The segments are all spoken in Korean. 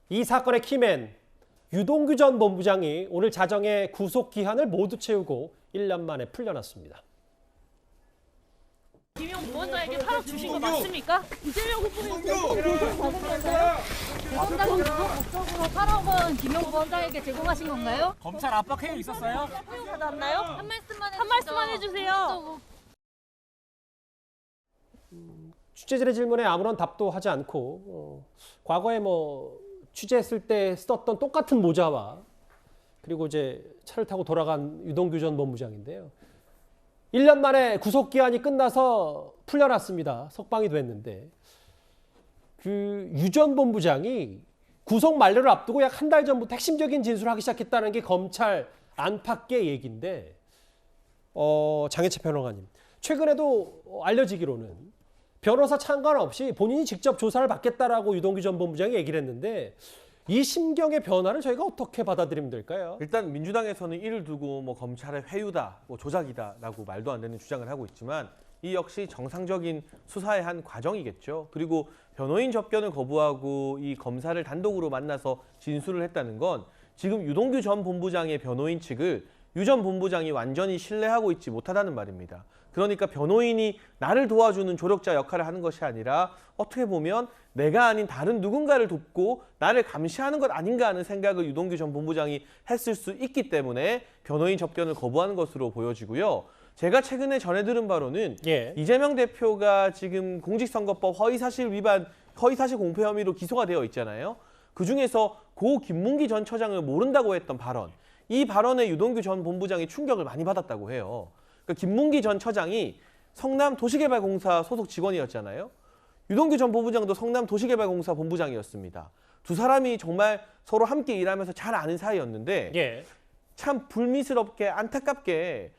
이 사건의 키맨 유동규 전 본부장이 오늘 자정에 구속 기한을 모두 채우고 1년 만에 풀려났습니다. 김용 부원장에게 타락 주신 거 맞습니까? 이재명 후보님 검찰은 구속 목적으로 8억 김용 부원장에게 제공하신 건가요? 검찰 압박 회유 있었어요? 받았나요? 한 말씀만 해주세요. 취재진의 질문에 아무런 답도 하지 않고 과거에 취재했을 때 쓰던 똑같은 모자와 그리고 이제 차를 타고 돌아간 유동규 전 본부장인데요. 1년 만에 구속 기한이 끝나서 풀려났습니다. 석방이 됐는데 그 유 전 본부장이 구속 만료를 앞두고 약 한 달 전부터 핵심적인 진술을 하기 시작했다는 게 검찰 안팎의 얘기인데 장혜채 평론가님, 최근에도 알려지기로는 변호사 참관 없이 본인이 직접 조사를 받겠다라고 유동규 전 본부장이 얘기를 했는데 이 심경의 변화를 저희가 어떻게 받아들이면 될까요? 일단 민주당에서는 이를 두고 검찰의 회유다, 조작이다라고 말도 안 되는 주장을 하고 있지만 이 역시 정상적인 수사의 한 과정이겠죠. 그리고 변호인 접견을 거부하고 이 검사를 단독으로 만나서 진술을 했다는 건 지금 유동규 전 본부장의 변호인 측을 유 전 본부장이 완전히 신뢰하고 있지 못하다는 말입니다. 그러니까 변호인이 나를 도와주는 조력자 역할을 하는 것이 아니라 어떻게 보면 내가 아닌 다른 누군가를 돕고 나를 감시하는 것 아닌가 하는 생각을 유동규 전 본부장이 했을 수 있기 때문에 변호인 접견을 거부하는 것으로 보여지고요. 제가 최근에 전해 들은 바로는 이재명 대표가 지금 공직선거법 허위사실 위반, 허위사실 공표 혐의로 기소가 되어 있잖아요. 그중에서 고 김문기 전 처장을 모른다고 했던 발언, 이 발언에 유동규 전 본부장이 충격을 많이 받았다고 해요. 그러니까 김문기 전 처장이 성남도시개발공사 소속 직원이었잖아요. 유동규 전 본부장도 성남도시개발공사 본부장이었습니다. 두 사람이 정말 서로 함께 일하면서 잘 아는 사이였는데 참 불미스럽게 안타깝게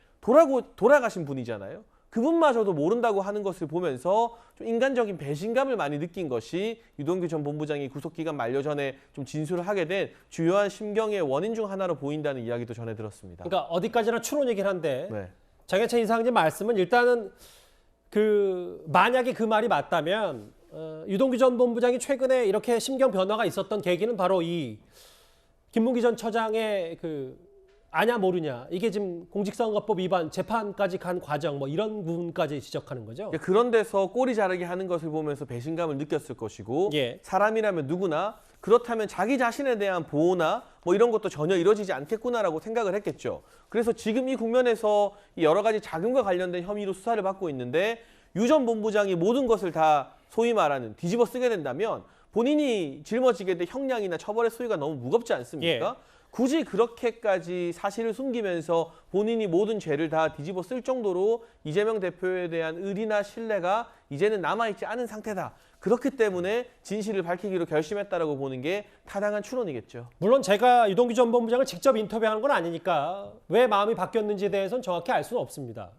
돌아가신 분이잖아요. 그분마저도 모른다고 하는 것을 보면서 좀 인간적인 배신감을 많이 느낀 것이 유동규 전 본부장이 구속기간 만료 전에 좀 진술을 하게 된 주요한 심경의 원인 중 하나로 보인다는 이야기도 전해 들었습니다. 그러니까 어디까지나 추론이긴 한데 장혜찬 이사장님 말씀은 일단은 만약에 그 말이 맞다면 유동규 전 본부장이 최근에 이렇게 심경 변화가 있었던 계기는 바로 이 김문기 전 처장의 아냐 모르냐, 이게 지금 공직선거법 위반 재판까지 간 과정 이런 부분까지 지적하는 거죠. 그런 데서 꼬리 자르기 하는 것을 보면서 배신감을 느꼈을 것이고 사람이라면 누구나 그렇다면 자기 자신에 대한 보호나 이런 것도 전혀 이루어지지 않겠구나라고 생각을 했겠죠. 그래서 지금 이 국면에서 여러 가지 자금과 관련된 혐의로 수사를 받고 있는데 유 전 본부장이 모든 것을 다 소위 말하는 뒤집어 쓰게 된다면 본인이 짊어지게 될 형량이나 처벌의 수위가 너무 무겁지 않습니까? 굳이 그렇게까지 사실을 숨기면서 본인이 모든 죄를 다 뒤집어 쓸 정도로 이재명 대표에 대한 의리나 신뢰가 이제는 남아있지 않은 상태다. 그렇기 때문에 진실을 밝히기로 결심했다라고 보는 게 타당한 추론이겠죠. 물론 제가 유동규 전 본부장을 직접 인터뷰한 건 아니니까 왜 마음이 바뀌었는지에 대해서는 정확히 알 수는 없습니다.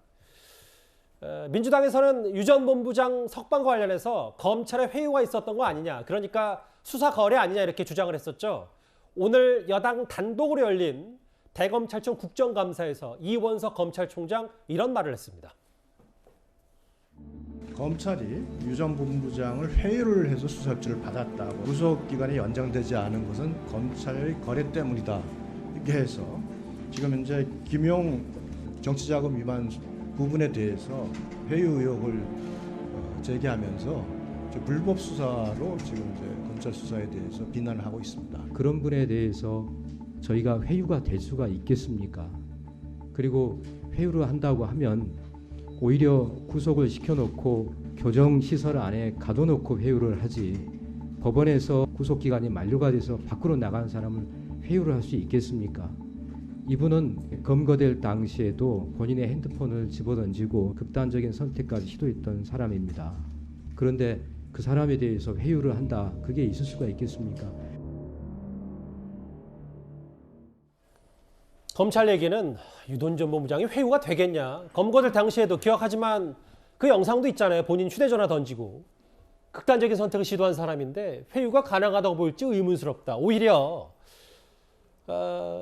민주당에서는 유 전 본부장 석방과 관련해서 검찰의 회유가 있었던 거 아니냐, 그러니까 수사 거래 아니냐 이렇게 주장을 했었죠. 오늘 여당 단독으로 열린 대검찰청 국정감사에서 이원석 검찰총장 이런 말을 했습니다. 검찰이 유 전 본부장을 회유를 해서 수사협조를 받았다고, 구속기간이 연장되지 않은 것은 검찰의 거래 때문이다, 이렇게 해서 지금 현재 김용 정치자금 위반 부분에 대해서 회유 의혹을 제기하면서 불법 수사로 지금 이제 검찰 수사에 대해서 비난을 하고 있습니다. 그런 분에 대해서 저희가 회유가 될 수가 있겠습니까? 그리고 회유를 한다고 하면 오히려 구속을 시켜놓고 교정시설 안에 가둬놓고 회유를 하지, 법원에서 구속기간이 만료가 돼서 밖으로 나간 사람을 회유를 할 수 있겠습니까? 이분은 검거될 당시에도 본인의 핸드폰을 집어던지고 극단적인 선택까지 시도했던 사람입니다. 그런데 그 사람에 대해서 회유를 한다, 그게 있을 수가 있겠습니까? 검찰 얘기는 유 전 본부장이 회유가 되겠냐. 검거될 당시에도 기억하지만 그 영상도 있잖아요. 본인 휴대전화 던지고 극단적인 선택을 시도한 사람인데 회유가 가능하다고 보일지 의문스럽다. 오히려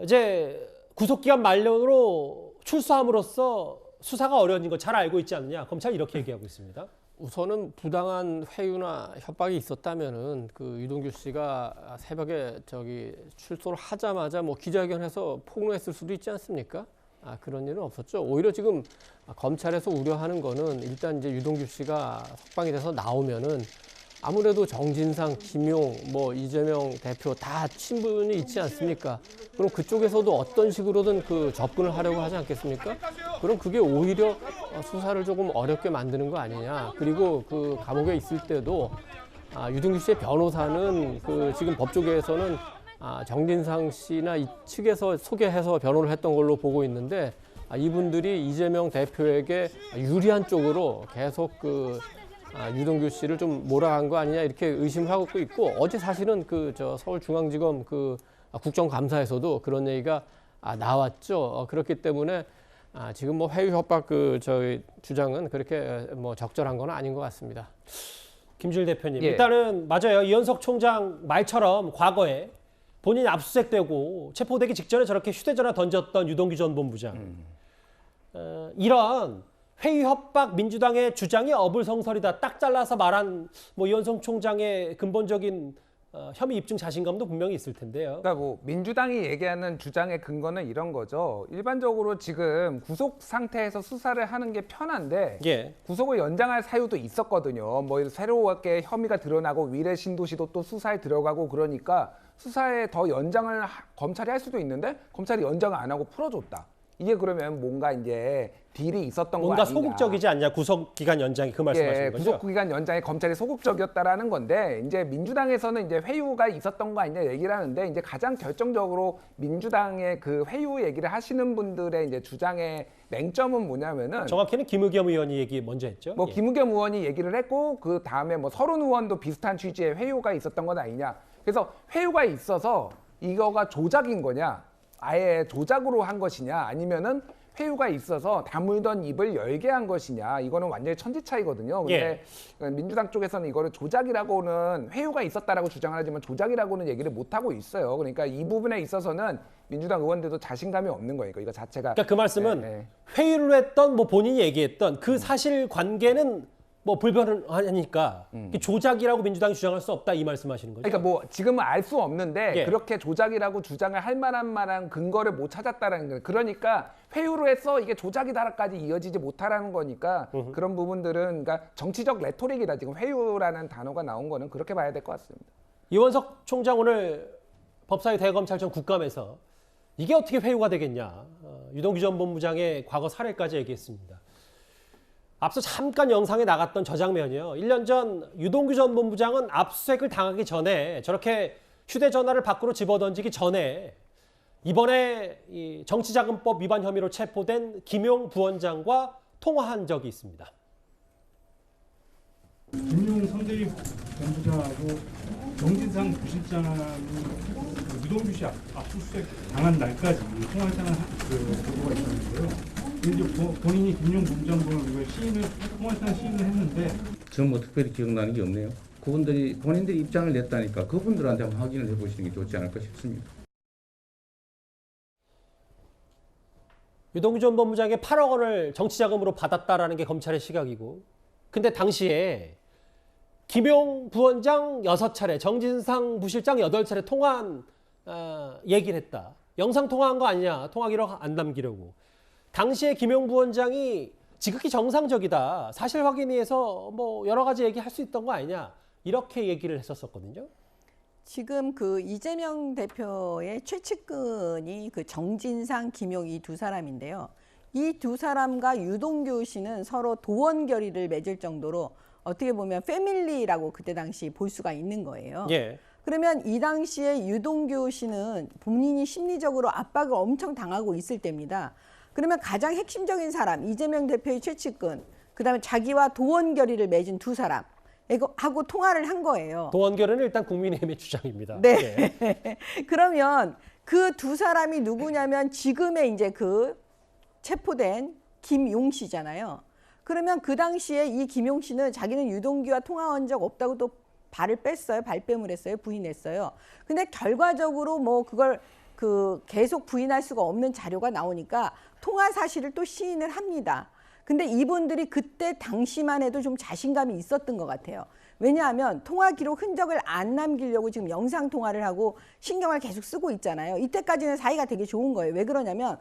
이제 구속기간 만료로 출소함으로써 수사가 어려워진 거 잘 알고 있지 않느냐. 검찰 이렇게 얘기하고 있습니다. 우선은 부당한 회유나 협박이 있었다면은 그 유동규 씨가 새벽에 저기 출소를 하자마자 뭐 기자회견해서 폭로했을 수도 있지 않습니까? 그런 일은 없었죠. 오히려 지금 검찰에서 우려하는 거는 일단 이제 유동규 씨가 석방이 돼서 나오면은 아무래도 정진상, 김용, 뭐 이재명 대표 다 친분이 있지 않습니까? 그럼 그쪽에서도 어떤 식으로든 그 접근을 하려고 하지 않겠습니까? 그럼 그게 오히려 수사를 조금 어렵게 만드는 거 아니냐. 그리고 그 감옥에 있을 때도 유동규 씨의 변호사는 그 지금 법조계에서는 정진상 씨나 이 측에서 소개해서 변호를 했던 걸로 보고 있는데 이분들이 이재명 대표에게 유리한 쪽으로 계속 그 유동규 씨를 좀 몰아간 거 아니냐 이렇게 의심을 하고 있고 어제 사실은 그 저 서울중앙지검 그 국정감사에서도 그런 얘기가 나왔죠. 그렇기 때문에 지금 뭐 회유 협박 그 저희 주장은 그렇게 뭐 적절한 건 아닌 것 같습니다. 김준일 대표님, 예. 일단은 맞아요. 이현석 총장 말처럼 과거에 본인이 압수수색되고 체포되기 직전에 저렇게 휴대전화 던졌던 유동규 전 본부장. 이런 회유 협박 민주당의 주장이 어불성설이다. 딱 잘라서 말한 뭐 이현석 총장의 근본적인 혐의 입증 자신감도 분명히 있을 텐데요. 그러니까 뭐 민주당이 얘기하는 주장의 근거는 이런 거죠. 일반적으로 지금 구속 상태에서 수사를 하는 게 편한데 예. 구속을 연장할 사유도 있었거든요. 뭐 새롭게 혐의가 드러나고 위례 신도시도 또 수사에 들어가고 그러니까 수사에 더 연장을 검찰이 할 수도 있는데 검찰이 연장을 안 하고 풀어줬다. 이게 그러면 뭔가 이제 딜이 있었던 거 뭔가 아니냐. 소극적이지 않냐. 구속 기간 연장이 그 말씀하시는 거죠? 구속 기간 연장에 검찰이 소극적이었다라는 건데 이제 민주당에서는 이제 회유가 있었던 거 아니냐 얘기를 하는데 이제 가장 결정적으로 민주당의 그 회유 얘기를 하시는 분들의 이제 주장의 맹점은 뭐냐면은 정확히는 김의겸 의원이 얘기 먼저 했죠. 뭐 예. 김의겸 의원이 얘기를 했고 그 다음에 뭐 서른 의원도 비슷한 취지의 회유가 있었던 건 아니냐. 그래서 회유가 있어서 이거가 조작인 거냐, 아예 조작으로 한 것이냐, 아니면은 회유가 있어서 다물던 입을 열게 한 것이냐, 이거는 완전히 천지 차이거든요. 근데 민주당 쪽에서는 이거를 조작이라고는 회유가 있었다라고 주장을 하지만 조작이라고는 얘기를 못 하고 있어요. 그러니까 이 부분에 있어서는 민주당 의원들도 자신감이 없는 거예요. 이거 자체가. 그러니까 그 말씀은 회유를 했던 뭐 본인이 얘기했던 그 사실 관계는 뭐 불변하니까 조작이라고 민주당이 주장할 수 없다 이 말씀하시는 거죠? 그러니까 뭐 지금은 알 수 없는데 예. 그렇게 조작이라고 주장을 할 만한 근거를 못 찾았다라는 거예요. 그러니까 회유로 해서 이게 조작이다라까지 이어지지 못하라는 거니까 그런 부분들은 그러니까 정치적 레토릭이다. 지금 회유라는 단어가 나온 거는 그렇게 봐야 될 것 같습니다. 이원석 총장 오늘 법사위 대검찰청 국감에서 이게 어떻게 회유가 되겠냐. 유동규 전 본부장의 과거 사례까지 얘기했습니다. 앞서 잠깐 영상에 나갔던 저 장면이요. 1년 전 유동규 전 본부장은 압수수색을 당하기 전에 저렇게 휴대전화를 밖으로 집어던지기 전에 이번에 이 정치자금법 위반 혐의로 체포된 김용 부원장과 통화한 적이 있습니다. 김용 선대위 본부장하고 정진상 부실장이 유동규 씨 압수수색 당한 날까지 통화했다는 그 보도가 있었는데요. 이제 본인이 김용 본부장과 통화했다는 시인을 했는데 전 뭐 특별히 기억나는 게 없네요. 그분들이 본인들이 입장을 냈다니까 그분들한테 한번 확인을 해보시는 게 좋지 않을까 싶습니다. 유동규 전 본부장의 8억 원을 정치자금으로 받았다라는 게 검찰의 시각이고, 근데 당시에 김용 부원장 6차례, 정진상 부실장 8차례 통화한 얘기를 했다. 영상 통화한 거 아니냐, 통화 기록 안 남기려고. 당시에 김용 부원장이 지극히 정상적이다, 사실 확인위해서 뭐 여러 가지 얘기할 수 있던 거 아니냐, 이렇게 얘기를 했었거든요. 지금 그 이재명 대표의 최측근이 그 정진상, 김용 이 두 사람인데요. 이 두 사람과 유동규 씨는 서로 도원 결의를 맺을 정도로 어떻게 보면 패밀리라고 그때 당시 볼 수가 있는 거예요. 예. 그러면 이 당시에 유동규 씨는 본인이 심리적으로 압박을 엄청 당하고 있을 때입니다. 그러면 가장 핵심적인 사람, 이재명 대표의 최측근, 그다음에 자기와 도원 결의를 맺은 두 사람 하고 통화를 한 거예요. 도원 결의는 일단 국민의힘의 주장입니다. 네. 예. 그러면 그 두 사람이 누구냐면 지금의 이제 그 체포된 김용 씨잖아요. 그러면 그 당시에 이 김용 씨는 자기는 유동규와 통화한 적 없다고 또 발을 뺐어요. 발뺌을 했어요. 부인했어요. 근데 결과적으로 뭐 그걸 계속 부인할 수가 없는 자료가 나오니까 통화 사실을 또 시인을 합니다. 근데 이분들이 그때 당시만 해도 좀 자신감이 있었던 것 같아요. 왜냐하면 통화 기록 흔적을 안 남기려고 지금 영상 통화를 하고 신경을 계속 쓰고 있잖아요. 이때까지는 사이가 되게 좋은 거예요. 왜 그러냐면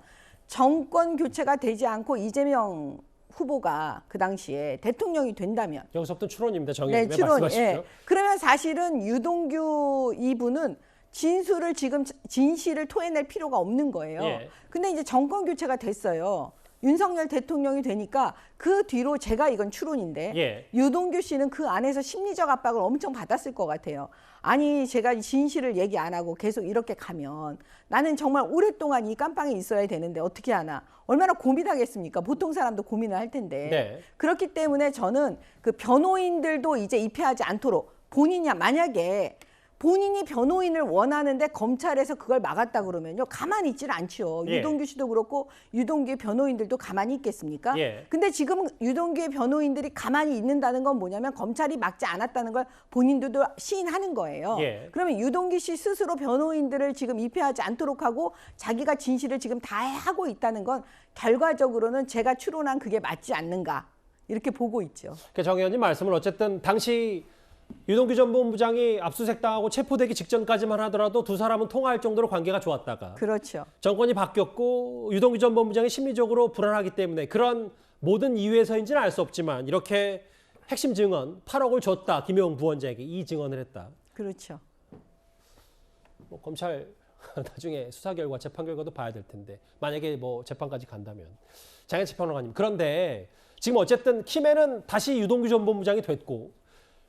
정권 교체가 되지 않고 이재명 후보가 그 당시에 대통령이 된다면 여기서부터 추론입니다. 정의 네, 추론. 말씀하시죠. 예. 그러면 사실은 유동규 이분은 진실을 토해낼 필요가 없는 거예요. 예. 근데 이제 정권 교체가 됐어요. 윤석열 대통령이 되니까 그 뒤로 제가 이건 추론인데 예. 유동규 씨는 그 안에서 심리적 압박을 엄청 받았을 것 같아요. 아니 제가 이 진실을 얘기 안 하고 계속 이렇게 가면 나는 정말 오랫동안 이 깜빵에 있어야 되는데 어떻게 하나 얼마나 고민하겠습니까? 보통 사람도 고민을 할 텐데. 네. 그렇기 때문에 저는 그 변호인들도 이제 입회하지 않도록 본인이 만약에 본인이 변호인을 원하는데 검찰에서 그걸 막았다 그러면요. 가만히 있질 않죠. 예. 유동규 씨도 그렇고 유동규의 변호인들도 가만히 있겠습니까? 예. 근데 지금 유동규의 변호인들이 가만히 있는다는 건 뭐냐면 검찰이 막지 않았다는 걸 본인들도 시인하는 거예요. 예. 그러면 유동규 씨 스스로 변호인들을 지금 입회하지 않도록 하고 자기가 진실을 지금 다 하고 있다는 건 결과적으로는 제가 추론한 그게 맞지 않는가 이렇게 보고 있죠. 그러니까 정 의원님 말씀은 어쨌든 당시 유동규 전 본부장이 압수수색당하고 체포되기 직전까지만 하더라도 두 사람은 통화할 정도로 관계가 좋았다가 그렇죠. 정권이 바뀌었고 유동규 전 본부장이 심리적으로 불안하기 때문에 그런 모든 이유에서인지는 알 수 없지만 이렇게 핵심 증언 8억을 줬다. 김용 부원장에게 이 증언을 했다. 그렇죠. 뭐 검찰 나중에 수사 결과 재판 결과도 봐야 될 텐데 만약에 뭐 재판까지 간다면 장현치 평론가님 그런데 지금 어쨌든 키맨은 다시 유동규 전 본부장이 됐고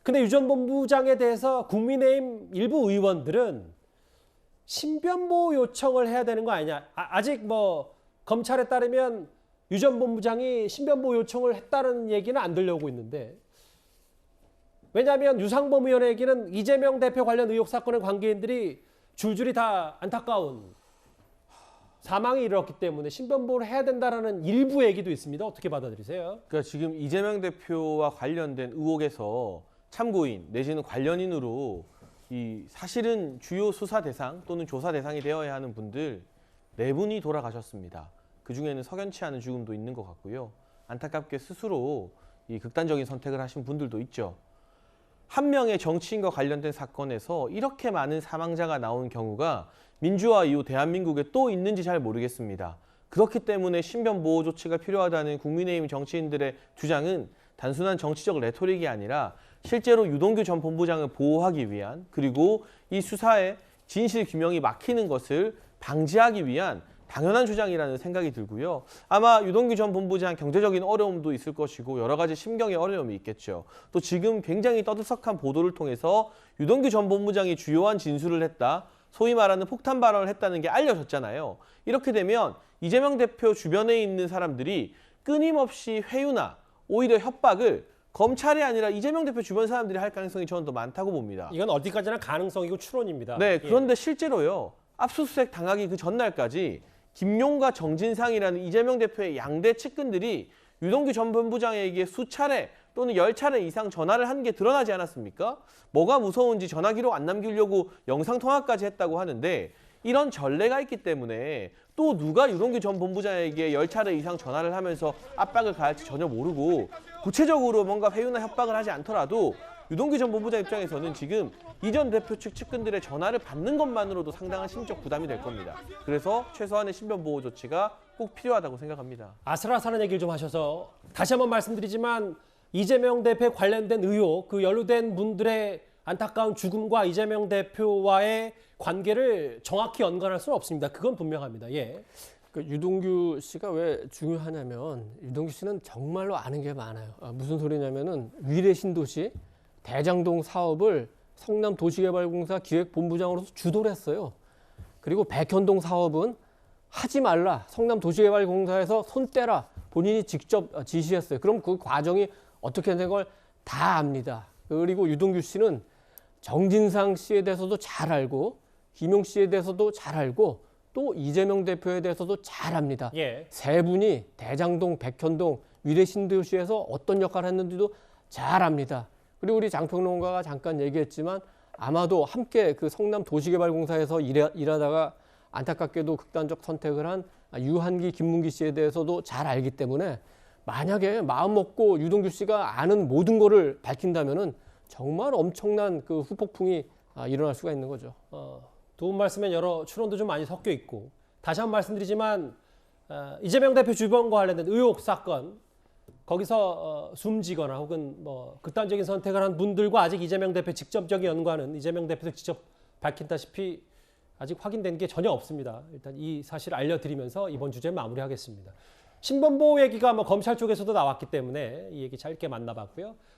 근데 유 전 본부장에 대해서 국민의힘 일부 의원들은 신변보호 요청을 해야 되는 거 아니냐. 아직 뭐 검찰에 따르면 유 전 본부장이 신변보호 요청을 했다는 얘기는 안 들려오고 있는데 왜냐하면 유상범 의원의 얘기는 이재명 대표 관련 의혹 사건의 관계인들이 줄줄이 다 안타까운 사망에 이르렀기 때문에 신변보호를 해야 된다라는 일부 얘기도 있습니다. 어떻게 받아들이세요? 그러니까 지금 이재명 대표와 관련된 의혹에서 참고인 내지는 관련인으로 이 사실은 주요 수사 대상 또는 조사 대상이 되어야 하는 분들 4분이 돌아가셨습니다. 그중에는 석연치 않은 죽음도 있는 것 같고요. 안타깝게 스스로 이 극단적인 선택을 하신 분들도 있죠. 한 명의 정치인과 관련된 사건에서 이렇게 많은 사망자가 나온 경우가 민주화 이후 대한민국에 또 있는지 잘 모르겠습니다. 그렇기 때문에 신변 보호 조치가 필요하다는 국민의힘 정치인들의 주장은 단순한 정치적 레토릭이 아니라 실제로 유동규 전 본부장을 보호하기 위한 그리고 이 수사의 진실 규명이 막히는 것을 방지하기 위한 당연한 주장이라는 생각이 들고요. 아마 유동규 전 본부장 경제적인 어려움도 있을 것이고 여러 가지 심경의 어려움이 있겠죠. 또 지금 굉장히 떠들썩한 보도를 통해서 유동규 전 본부장이 주요한 진술을 했다. 소위 말하는 폭탄 발언을 했다는 게 알려졌잖아요. 이렇게 되면 이재명 대표 주변에 있는 사람들이 끊임없이 회유나 오히려 협박을 검찰이 아니라 이재명 대표 주변 사람들이 할 가능성이 저는 더 많다고 봅니다. 이건 어디까지나 가능성이고 추론입니다. 네, 그런데 실제로요. 압수수색 당하기 그 전날까지 김용과 정진상이라는 이재명 대표의 양대 측근들이 유동규 전 본부장에게 수차례 또는 10차례 이상 전화를 한 게 드러나지 않았습니까? 뭐가 무서운지 전화 기록 안 남기려고 영상통화까지 했다고 하는데 이런 전례가 있기 때문에 또 누가 유동규 전 본부장에게 10차례 이상 전화를 하면서 압박을 가할지 전혀 모르고 구체적으로 뭔가 회유나 협박을 하지 않더라도 유동규 전 본부장 입장에서는 지금 이 전 대표 측 측근들의 전화를 받는 것만으로도 상당한 심적 부담이 될 겁니다. 그래서 최소한의 신변보호 조치가 꼭 필요하다고 생각합니다. 아슬아슬한 얘기를 좀 하셔서 다시 한번 말씀드리지만 이재명 대표에 관련된 의혹, 그 연루된 분들의 안타까운 죽음과 이재명 대표와의 관계를 정확히 연관할 수는 없습니다. 그건 분명합니다. 예. 그 유동규 씨가 왜 중요하냐면 유동규 씨는 정말로 아는 게 많아요. 무슨 소리냐면은 위례 신도시 대장동 사업을 성남도시개발공사 기획본부장으로서 주도를 했어요. 그리고 백현동 사업은 하지 말라. 성남도시개발공사에서 손 떼라. 본인이 직접 지시했어요. 그럼 그 과정이 어떻게 된 걸 다 압니다. 그리고 유동규 씨는 정진상 씨에 대해서도 잘 알고 김용 씨에 대해서도 잘 알고 또 이재명 대표에 대해서도 잘 압니다. 예. 세 분이 대장동, 백현동, 위례 신도시에서 어떤 역할을 했는지도 잘 압니다. 그리고 우리 장평론가가 잠깐 얘기했지만 아마도 함께 그 성남도시개발공사에서 일하다가 안타깝게도 극단적 선택을 한 유한기, 김문기 씨에 대해서도 잘 알기 때문에 만약에 마음 먹고 유동규 씨가 아는 모든 거를 밝힌다면은 정말 엄청난 그 후폭풍이 일어날 수가 있는 거죠. 두 분 말씀엔 여러 추론도 좀 많이 섞여 있고 다시 한번 말씀드리지만 이재명 대표 주변과 관련된 의혹 사건 거기서 숨지거나 혹은 뭐 극단적인 선택을 한 분들과 아직 이재명 대표 직접적인 연관은 이재명 대표도 직접 밝힌다시피 아직 확인된 게 전혀 없습니다. 일단 이 사실을 알려드리면서 이번 주제 마무리하겠습니다. 신변보호 얘기가 뭐 검찰 쪽에서도 나왔기 때문에 이 얘기 짧게 만나봤고요.